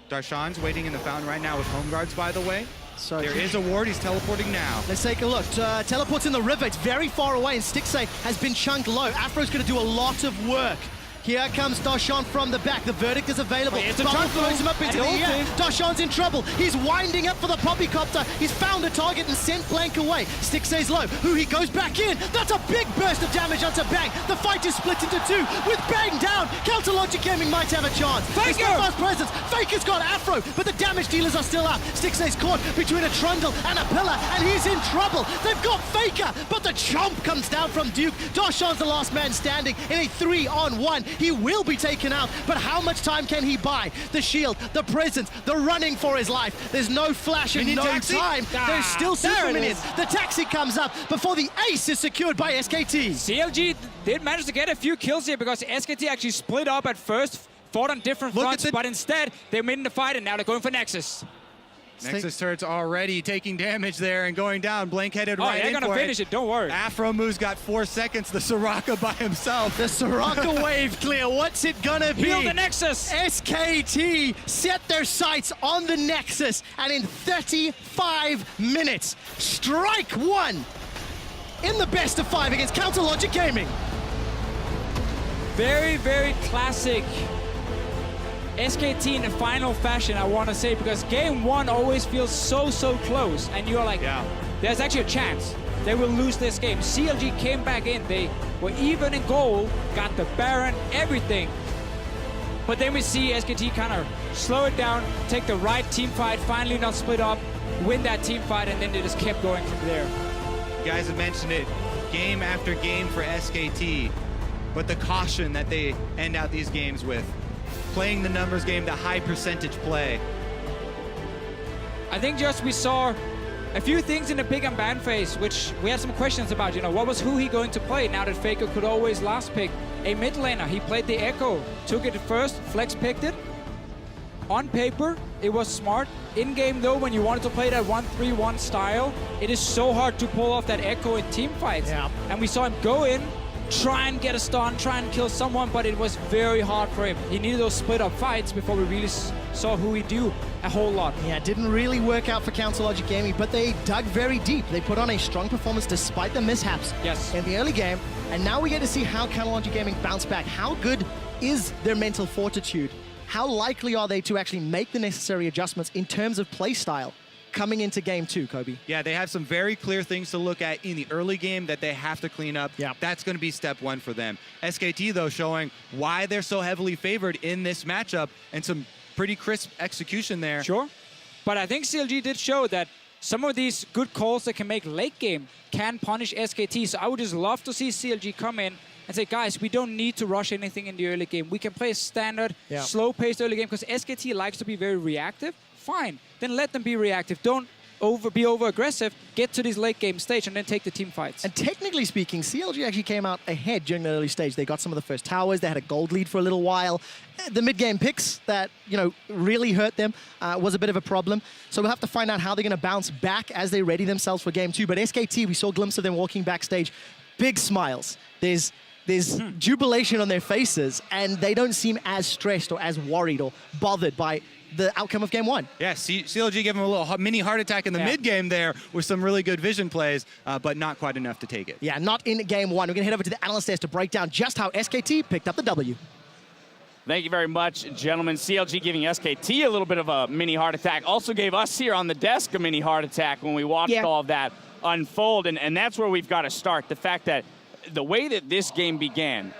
Darshan's waiting in the fountain right now with home guards, by the way. So there is a ward, he's teleporting now. Let's take a look. Teleports in the river, it's very far away, and Stixay has been chunked low. Afro's going to do a lot of work Here comes Darshan from the back. The verdict is available. Bubble throws him up into the air. Darshan's in trouble. He's winding up for the poppycopter. He's found a target and sent Blank away. Stick stays low. He goes back in. That's a big burst of damage onto Bang. The fight is split into two. With Bang down, Counterlogic Gaming might have a chance. Faker! Fast presence. Faker's got Afro, but the damage dealers are still up. Stick stays caught between a trundle and a pillar, and he's in trouble. They've got Faker, but the chomp comes down from Duke. Darshan's the last man standing in a 3-on-1. He will be taken out, but how much time can he buy? The shield, the presence, the running for his life. There's no flash and no time. There's still super minions. The taxi comes up before the ace is secured by SKT. CLG did manage to get a few kills here because SKT actually split up at first, fought on different fronts, but instead they made in the fight and now they're going for Nexus. Nexus turret's already taking damage there and going down. Blank headed right in for it. They're gonna finish it, don't worry. Afromu's got 4 seconds. The Soraka by himself. The Soraka wave clear. What's it gonna be? Heal the Nexus. SKT set their sights on the Nexus, and in 35 minutes, strike one in the best of 5 against Counterlogic Gaming. Very, very classic SKT in the final fashion, I want to say, because game 1 always feels so close, and you're like, there's actually a chance they will lose this game. CLG came back in, they were even in goal, got the Baron, everything. But then we see SKT kind of slow it down, take the right team fight, finally not split up, win that team fight, and then they just kept going from there. You guys have mentioned it, game after game for SKT, but the caution that they end out these games with. Playing the numbers game, the high percentage play. I think just we saw a few things in the pick and ban phase, which we had some questions about. You know, what was he going to play now that Faker could always last pick a mid laner? He played the Echo, took it first, Flex picked it. On paper, it was smart. In game though, when you wanted to play that 1-3-1 style, it is so hard to pull off that Echo in team fights. Yeah. And we saw him go in, try and get a stun, try and kill someone, but it was very hard for him. He needed those split up fights before we really saw who he do a whole lot. Yeah, it didn't really work out for Counterlogic Gaming, but they dug very deep. They put on a strong performance despite the mishaps in the early game, and now we get to see how Counterlogic Gaming bounce back. How good is their mental fortitude? How likely are they to actually make the necessary adjustments in terms of play style coming into game 2, Kobe? Yeah, they have some very clear things to look at in the early game that they have to clean up. Yeah. That's going to be step 1 for them. SKT, though, showing why they're so heavily favored in this matchup and some pretty crisp execution there. Sure. But I think CLG did show that some of these good calls that can make late game can punish SKT. So I would just love to see CLG come in and say, guys, we don't need to rush anything in the early game. We can play a standard, slow-paced early game, because SKT likes to be very reactive. Fine, then let them be reactive. Don't be over-aggressive, get to this late-game stage, and then take the team fights. And technically speaking, CLG actually came out ahead during the early stage. They got some of the first towers. They had a gold lead for a little while. The mid-game picks that, you know, really hurt them was a bit of a problem. So we'll have to find out how they're going to bounce back as they ready themselves for game 2. But SKT, we saw a glimpse of them walking backstage. Big smiles. There's jubilation on their faces, and they don't seem as stressed or as worried or bothered by the outcome of game 1. Yeah, CLG gave him a little mini heart attack in the mid-game there with some really good vision plays, but not quite enough to take it. Yeah, not in game 1. We're going to head over to the analyst desk to break down just how SKT picked up the W. Thank you very much, gentlemen. CLG giving SKT a little bit of a mini heart attack. Also gave us here on the desk a mini heart attack when we watched all of that unfold, and that's where we've got to start. The fact that the way that this game began,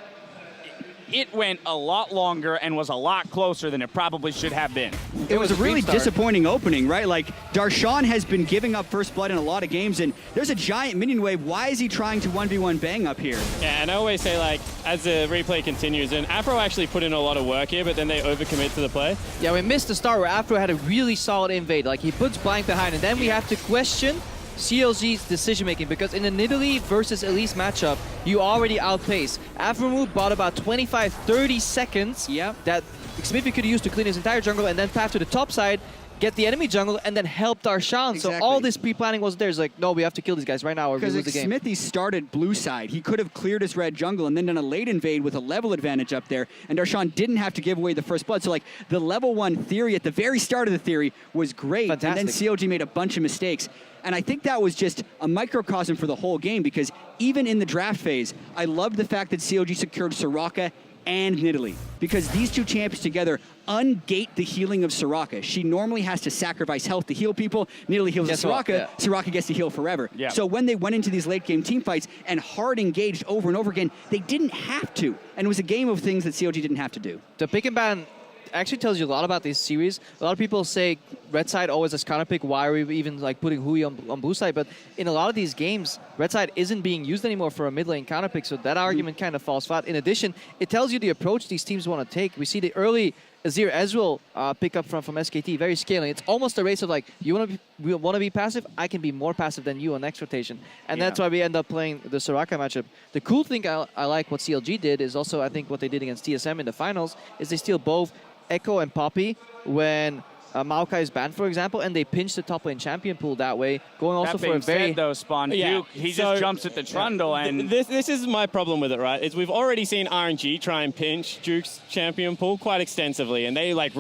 it went a lot longer and was a lot closer than it probably should have been. It was a really disappointing opening, right? Like, Darshan has been giving up first blood in a lot of games, and there's a giant minion wave. Why is he trying to 1v1 Bang up here? Yeah, and I always say, like, as the replay continues, and Afro actually put in a lot of work here, but then they overcommit to the play. Yeah, we missed the start where Afro had a really solid invade. Like, he puts Blank behind, and then we have to question CLG's decision-making, because in a Nidalee versus Elise matchup, you already outpace. Afromu bought about 25-30 seconds that Smithy could use to clean his entire jungle and then path to the top side, get the enemy jungle, and then help Darshan. So all this pre-planning was there. It's like, no, we have to kill these guys right now or we lose the game. Smithy started blue side. He could have cleared his red jungle and then done a late invade with a level advantage up there, and Darshan didn't have to give away the first blood. So, like, the level 1 theory at the very start of the theory was great. Fantastic. And then CLG made a bunch of mistakes. And I think that was just a microcosm for the whole game, because even in the draft phase, I loved the fact that CLG secured Soraka and Nidalee, because these two champions together ungate the healing of Soraka. She normally has to sacrifice health to heal people. Nidalee heals Soraka. Soraka gets to heal forever. Yeah. So when they went into these late game team fights and hard engaged over and over again, they didn't have to. And it was a game of things that CLG didn't have to do. The pick and ban actually tells you a lot about this series. A lot of people say red side always has counter pick. Why are we even like putting Hui on blue side? But in a lot of these games, red side isn't being used anymore for a mid lane counter pick. So that argument kind of falls flat. In addition, it tells you the approach these teams want to take. We see the early Azir Ezreal pick up from SKT, very scaling. It's almost a race of like, you want to be passive? I can be more passive than you on next rotation. And that's why we end up playing the Soraka matchup. The cool thing I like what CLG did is also, I think what they did against TSM in the finals is they steal both Echo and Poppy when Maokai is banned, for example, and they pinch the top lane champion pool that way, going also for a very... said, though, Spawn, he just jumps at the trundle, and... This is my problem with it, right? Is we've already seen RNG try and pinch Duke's champion pool quite extensively, and they, like,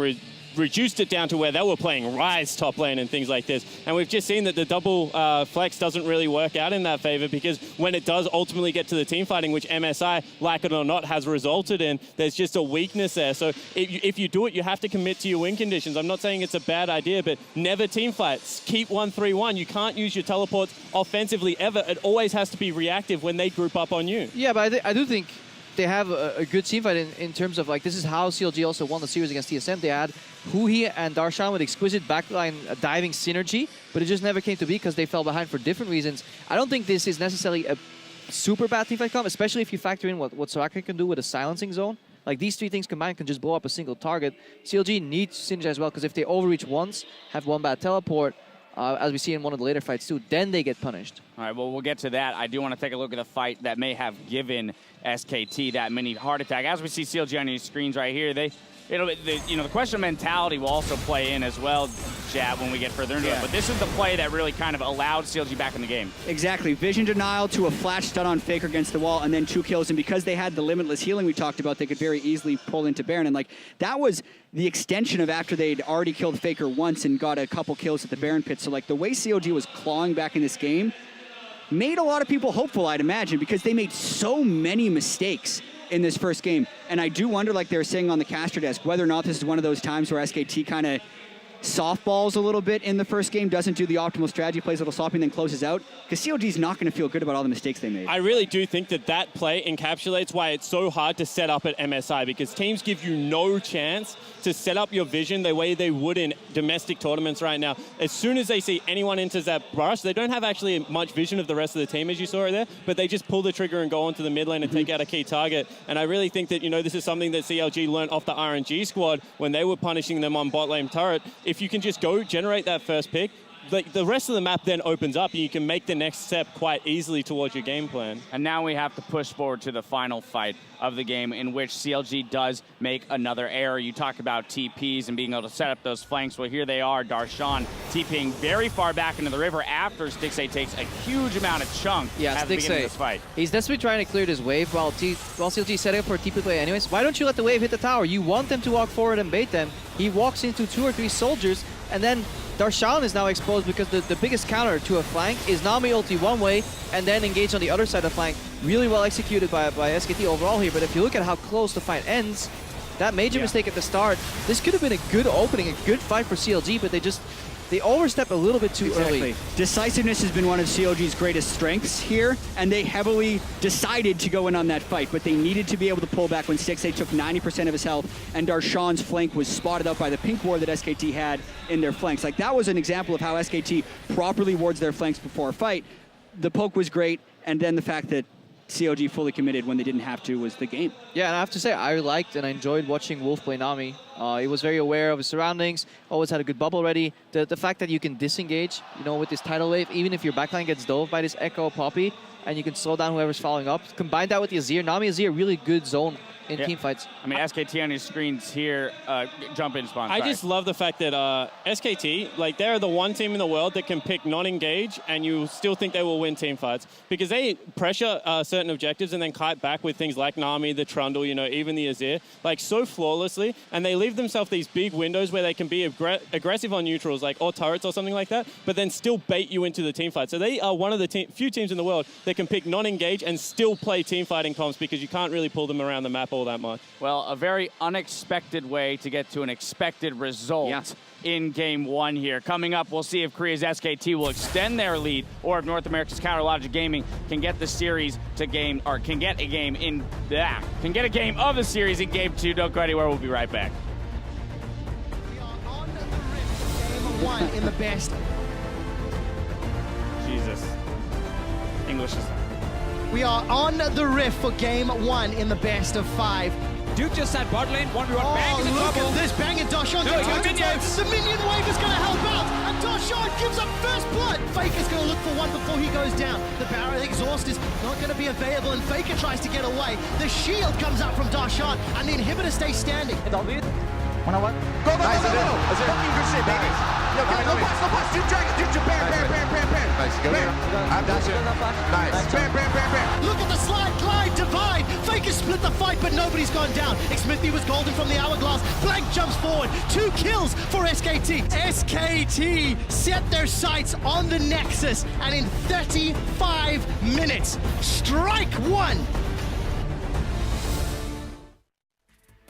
reduced it down to where they were playing Rise top lane and things like this. And we've just seen that the double flex doesn't really work out in that favor, because when it does ultimately get to the team fighting, which MSI, like it or not, has resulted in, there's just a weakness there. So if you do it, you have to commit to your win conditions. I'm not saying it's a bad idea, but never team fights. Keep 1-3-1. You can't use your teleports offensively ever. It always has to be reactive when they group up on you. Yeah, but I do think they have a good team fight in terms of, like, this is how CLG also won the series against TSM. They had Hui and Darshan with exquisite backline diving synergy, but it just never came to be because they fell behind for different reasons. I don't think this is necessarily a super bad team fight comp, especially if you factor in what Soraka can do with a silencing zone. Like, these three things combined can just blow up a single target. CLG needs to synergize as well, because if they overreach once, have one bad teleport, as we see in one of the later fights too, then they get punished. All right, well, we'll get to that. I do want to take a look at the fight that may have given SKT that mini heart attack. As we see CLG on your screens right here, the question of mentality will also play in as well, Jab, when we get further into it. But this is the play that really kind of allowed CLG back in the game. Exactly. Vision denial to a flash stun on Faker against the wall, and then 2 kills. And because they had the limitless healing we talked about, they could very easily pull into Baron. And, like, that was the extension of after they'd already killed Faker once and got a couple kills at the Baron pit. So, like, the way CLG was clawing back in this game made a lot of people hopeful, I'd imagine, because they made so many mistakes in this first game. And I do wonder, like they were saying on the caster desk, whether or not this is one of those times where SKT kind of softballs a little bit in the first game, doesn't do the optimal strategy, plays a little sloppy, and then closes out. Because CLG's not going to feel good about all the mistakes they made. I really do think that play encapsulates why it's so hard to set up at MSI, because teams give you no chance to set up your vision the way they would in domestic tournaments right now. As soon as they see anyone enters that brush, they don't have actually much vision of the rest of the team, as you saw it there, but they just pull the trigger and go onto the mid lane and take out a key target. And I really think that, this is something that CLG learned off the RNG squad when they were punishing them on bot lane turret. If you can just go generate that first pick, like, the rest of the map then opens up and you can make the next step quite easily towards your game plan. And now we have to push forward to the final fight of the game, in which CLG does make another error. You talk about TPs and being able to set up those flanks. Well, here they are, Darshan TPing very far back into the river after Stixxay takes a huge amount of chunk at the beginning of this fight. He's desperately trying to clear this wave while CLG setting up for a TP play anyways. Why don't you let the wave hit the tower? You want them to walk forward and bait them. He walks into 2 or 3 soldiers, and then Darshan is now exposed because the biggest counter to a flank is Nami ulti one way and then engage on the other side of the flank. Really well executed by SKT overall here, but if you look at how close the fight ends, that major mistake at the start, this could have been a good opening, a good fight for CLG, but they overstep a little bit too early. Decisiveness has been one of CLG's greatest strengths here, and they heavily decided to go in on that fight, but they needed to be able to pull back when Stixxay took 90% of his health, and Darshan's flank was spotted out by the pink ward that SKT had in their flanks. Like, that was an example of how SKT properly wards their flanks before a fight. The poke was great, and then the fact that CLG fully committed when they didn't have to was the game. Yeah, and I have to say, I liked and I enjoyed watching Wolf play Nami. He was very aware of his surroundings, always had a good bubble ready. The fact that you can disengage, with this tidal wave, even if your backline gets dove by this Echo Poppy, and you can slow down whoever's following up. Combine that with the Azir. Nami Azir, really good zone in team fights. I mean, SKT on your screens here, jump in, Spawn. I just love the fact that SKT, like, they're the one team in the world that can pick non-engage and you still think they will win team fights, because they pressure certain objectives and then kite back with things like Nami, the Trundle, even the Azir, like, so flawlessly, and they leave themselves these big windows where they can be aggressive on neutrals, like, or turrets or something like that, but then still bait you into the team fight. So they are one of the few teams in the world that that can pick non-engage and still play teamfighting comps because you can't really pull them around the map all that much. Well, a very unexpected way to get to an expected result in game one here. Coming up, we'll see if Korea's SKT will extend their lead or if North America's Counterlogic Gaming can get the series to game, or can get a game in that, can get a game of the series in game two. Don't go anywhere, we'll be right back. We are on the rift, game one in the best. Jesus. English is... We are on the rift for game one in the best of 5. Duke just sat bot lane, 1v1, Bang is in look trouble. at this, Bang and Dashon No, going got toe-to-toe. minions. The minion wave is going to help out, and Dashon gives up first blood. Faker's going to look for one before he goes down. The Barrel Exhaust is not going to be available, and Faker tries to get away. The shield comes out from Dashon, and the inhibitor stays standing. Go, go, go, go, go! Fucking good shit, baby! Yo, give me no pass, Duke Dragon, Duke Bam, bam, bam, bam, bam! Nice, go there. I'm dashing. Nice, bam, bam, bam, bam! Look at the slide, glide, divide. Faker split the fight, but nobody's gone down. Xmithy was golden from the hourglass. Blank jumps forward. 2 kills for SKT. SKT set their sights on the Nexus, and in 35 minutes, strike one